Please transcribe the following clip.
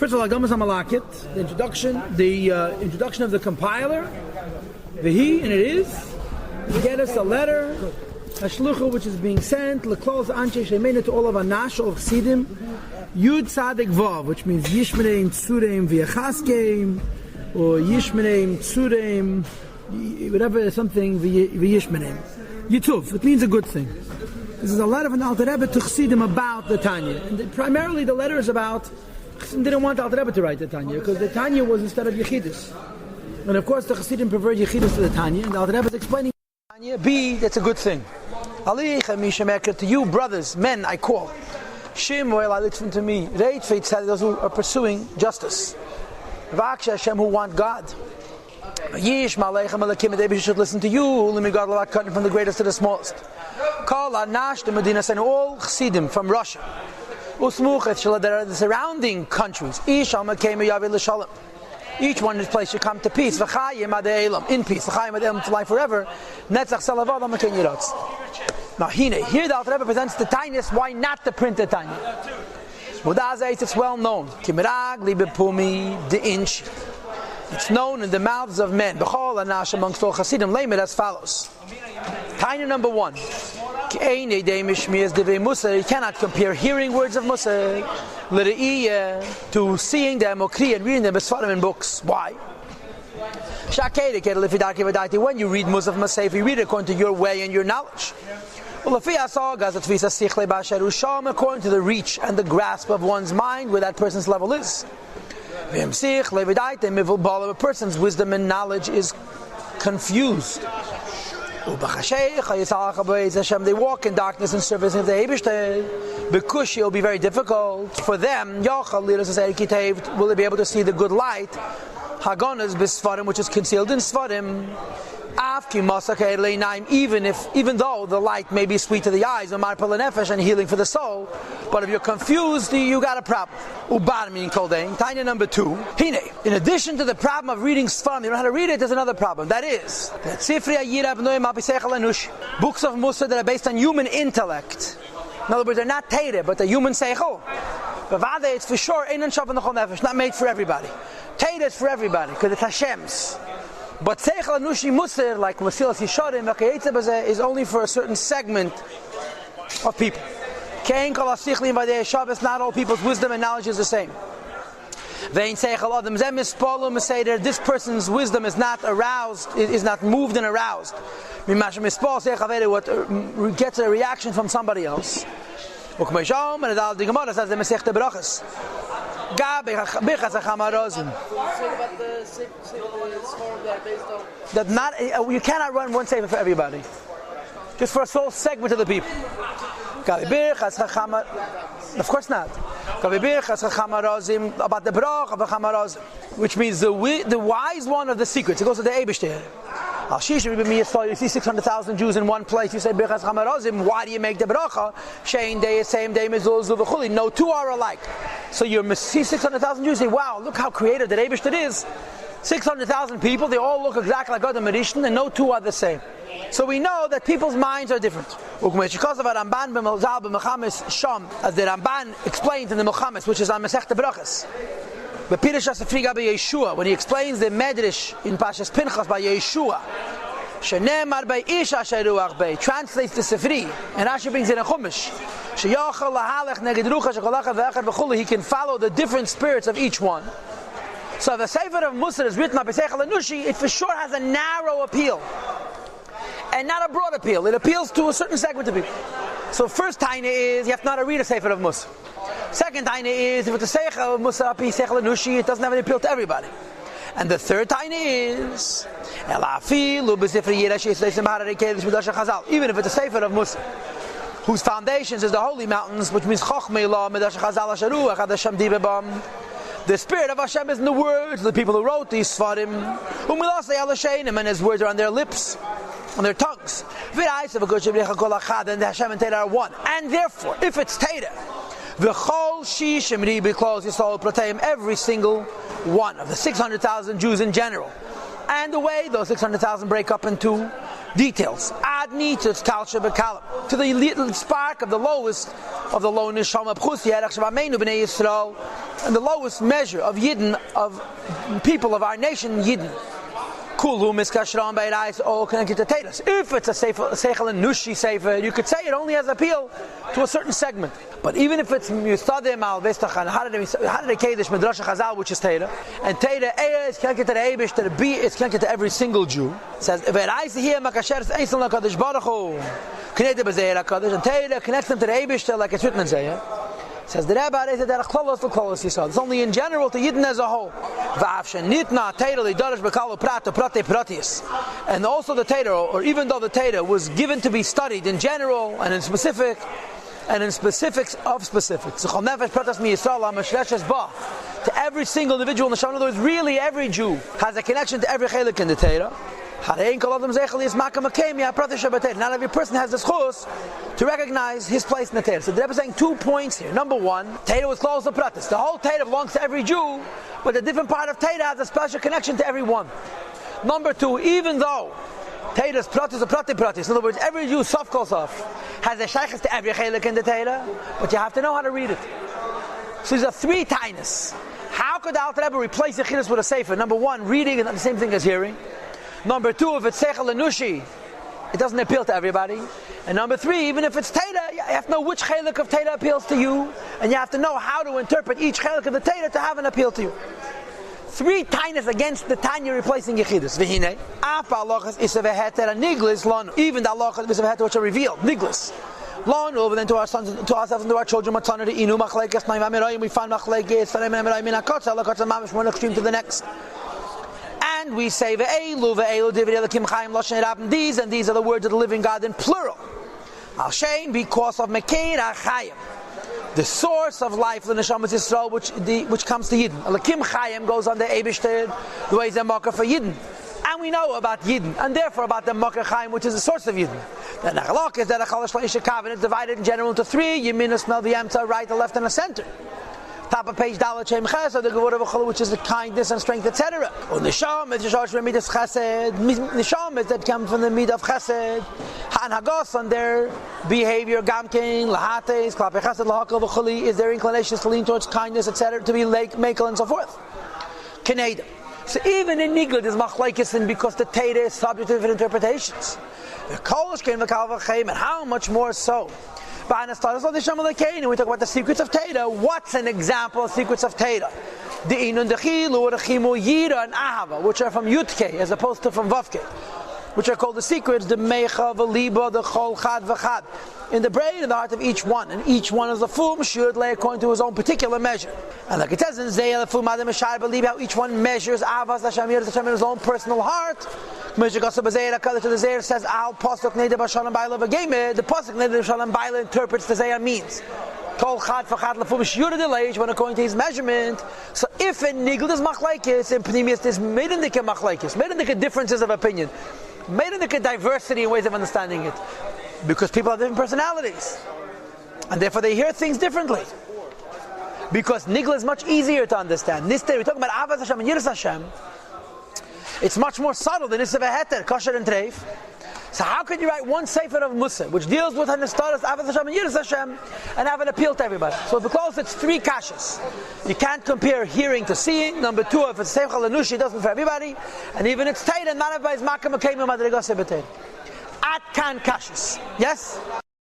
First of all, Agamas Amalakit, the introduction of the compiler, the he, and it is, to get us a letter, a shlucha which is being sent, leklos anshe shemena, to all of Anash of Chassidim, Yud Tzaddik Vav, which means Yishmeneim Tzureim V'Yachaskeim, or Yishmeneim Tzureim, whatever, something V'Yishmeneim. Yituv, it means a good thing. This is a letter from the Alter Rebbe to Chassidim about the Tanya. And primarily the letter is about, Chassidim didn't want the Alter Rebbe to write the Tanya, because the Tanya was instead of Yechidus. And of course the Chassidim preferred Yechidus to the Tanya, and the Alter Rebbe is explaining Tanya, B, that's a good thing. To you, brothers, men, I call. Shim, I listen to me. Reit, Feit, those who are pursuing justice. Vaksha, Hashem, who want God. Yish, Maleichem, Alekim, they should listen to you. Ulimi God, Lovat, cutting from the greatest to the smallest. Call Anash, the Medina, and all Chassidim from Russia. Usmuchet, there are the surrounding countries. Ish, Almakema, Yaveh, L'Shalom. Each one in his place should come to peace. V'chayim ad elam, in peace. V'chayim ad elam, to life forever. Netzach salavad amaken yirotz. Now, here the Alter Rebbe presents the Tainis. Why not to print the Tanya? Mudazais, it's well known. Kimirag libepumi de inch. It's known in the mouths of men. B'chol anash amongst all Chassidim. Lame it as follows. Tanya number 1. You cannot compare hearing words of Musa to seeing them or and reading them as in books. Why? When you read Musa from Musa, you read it according to your way and your knowledge. According to the reach and the grasp of one's mind, where that person's level is. A person's wisdom and knowledge is confused. They walk in darkness and service of the Eibishter. Because it will be very difficult for them. Will they be able to see the good light? Hagonas b'sfarim, which is concealed in Sfarim. Even though the light may be sweet to the eyes, and healing for the soul, but if you're confused, you got a problem. Ubar meaning Koldein. Tanya number 2. Hine. In addition to the problem of reading Sfarim, you don't know how to read it, there's another problem. That is, books of Musa that are based on human intellect. In other words, they're not Teire, but they're human Seichel. It's for sure, not made for everybody. Teire is for everybody, because it's Hashem's. But Seichel Anushi Musar, like Masilas Yisharim, is only for a certain segment of people. Not all people's wisdom and knowledge is the same. This person's wisdom is not aroused, is not moved and aroused. What gets a reaction from somebody else. And the Gemara says the Masechta Brachos. That not you cannot run one sefer for everybody, just for a small segment of the people. Of course not. About the brach of the Chamarazim, which means the wise one of the secrets. It goes to the Eibishter. You see 600,000 Jews in one place. You say Birchas Chamarazim. Why do you make the bracha? Shein day, same day, mizul zul v'chuli. No two are alike. So you see 600,000 Jews. Say, wow, look how creative that Eibishter is. 600,000 people. They all look exactly like Adam Rishon, and no two are the same. So we know that people's minds are different. As the Ramban explains in the Muhammad, which is on Masechta Brachos. When he explains the Medrash in Pashas Pinchas by Yeshua, translates the Sifri, and Rashi brings in a Chumash. He can follow the different spirits of each one. So the Sefer of Musa is written by Seichel Anushi, it for sure has a narrow appeal. And not a broad appeal. It appeals to a certain segment of people. So first taina is, you have to know how to read a Sefer of Musa. Second taina is, if it's a Seichel of Musa, Seichel Anushi, it doesn't have an appeal to everybody. And the third taina is, even if it's a Sefer of Musa, whose foundations is the holy mountains, which means the spirit of Hashem is in the words of the people who wrote these Sfarim, and his words are on their lips, on their tongues. And Hashem and Teda are one. And therefore, if it's Teda, every single one of the 600,000 Jews in general, and the way those 600,000 break up into details. Adni to kalsha bekalam, to the little spark of the lowest of the low neshama b'chus yerach shebamenu b'nei Yisrael, and the lowest measure of Yidden, of people of our nation, Yidden. Kulu miskashram beirais all connected to Tatus. If it's a seichel and nushi sefer, you could say it only has appeal to a certain segment. But even if it's Yustadim al Vestachan, Hadar Kedesh Midrash Chazal, which is Teda, and Teda is connected to the Eibush, to the B, it's connected to every single Jew. It says, if I see here Makasher Eisel Nakadosh Baruch Hu, connected to Bezeir Hakadosh, and Teda connects them to the Eibush, like it's written in Zeir. Says the Rebbe is that Klolos Klolos Yisrael. It's only in general to Yidden as a whole. Nitna Teda Darash Bekalu Prata Prate Pratius, and also the Teda, or even though the Teda was given to be studied in general and in specific. And in specifics of specifics. To every single individual in the Shah. In other words, really every Jew has a connection to every chelik in the Torah. Not every person has the schus to recognize his place in the Torah. So the Rebbe is saying 2 points here. Number one, Torah was close to pratis. The whole Torah belongs to every Jew, but a different part of Torah has a special connection to everyone. Number two, even though Teiras pratis or prati pratis. In other words, every Jew, sof kol sof, has a shaykhs to every chelik in the Torah, but you have to know how to read it. So these are three tainas. How could the Alter Rebbe replace the chidus with a sefer? Number one, reading is not the same thing as hearing. Number two, if it's seichel and nushi, it doesn't appeal to everybody. And number three, even if it's Torah, you have to know which chelik of Torah appeals to you, and you have to know how to interpret each chelik of the Torah to have an appeal to you. Three tainas against the Tanya replacing Yechidus. V'hinei, af ha'alachas isav heter and niglis lanu. Even the halachas isav heter which are revealed, niglis lanu. Then to our sons, to ourselves, and to our children, matzaner to inu machlekes ma'im amirayim. We find machlekes tanem amirayim min hakotza lakotza mamish one extreme to the next. And we say ve'elu divrei Elokim chayim lashon rabim. These and these are the words of the living God in plural. Al shein because of mekeir ha'chayim, the source of life, the Neshamas Yisrael, which comes to Yidden. Elokim Chayim goes on the Eibishter, the way the Makkah for Yidden. And we know about Yidden, and therefore about the Makkah Chayim, which is the source of Yidden. The Nachalok is that a Chalash Laisha Kavan divided in general into three: Yemin, Smel, V'yamta, right, the left, and the center. Top of page Dalet Shem Chesed, the Gevurah V'chol, which is the kindness and strength, etc. Or Nisham is the Shosh Midas Chesed. Nisham is that comes from the Mid of Chesed. Han Hagos on their behavior, Gamkin, Lahates, Klape Chesed, Lahakal V'choli, is their inclinations to lean towards kindness, etc., to be makel and so forth. Canada. So even in Nigla there's machlekes, because the Torah is subject to different interpretations. The Kolish came the Kalvachim, and how much more so? And we talk about the secrets of Torah. What's an example of secrets of Torah? The Inun, the Chilu, the Chimu, Yira, and Ahava, which are from Yutke as opposed to from Vavke, which are called the secrets, the Mecha, the Liba, the Chol, Chad, Vachad, in the brain and the heart of each one. And each one is a Fum, should lay according to his own particular measure. And like it says in Zayel, Fum, Adam, Meshai, believe how each one measures Avas, Hashem, Yiras, Hashem, in his own personal heart. The Zayir says, Al Pasuk Neder Bashalam Baila V'Geimed. The Pasuk Neder Bashalam Baila interprets the Zayir means. Kol Chad V'Chad L'Fum Shura Delay, when according to his measurement. So if in Nigel is Machlaikis, in Pneumius there's Meidendike Machlaikis, Meidendike differences of opinion, Meidendike diversity in ways of understanding it. Because people have different personalities. And therefore they hear things differently. Because Nigel is much easier to understand. This day we're talking about Avas Hashem and Yiras Hashem. It's much more subtle than Isav Heter, Kosher and Treif. So how can you write one Sefer of Musa, which deals with Hanastaras, Avos Hashem, and Yiras Hashem, and have an appeal to everybody? So because it's three kashas. You can't compare hearing to seeing. Number two, if it's Seichel Anushi, it doesn't for everybody. And even it's Taita, not everybody's Makam Akayim Madrigas Ebetain. At Kan kashas. Yes?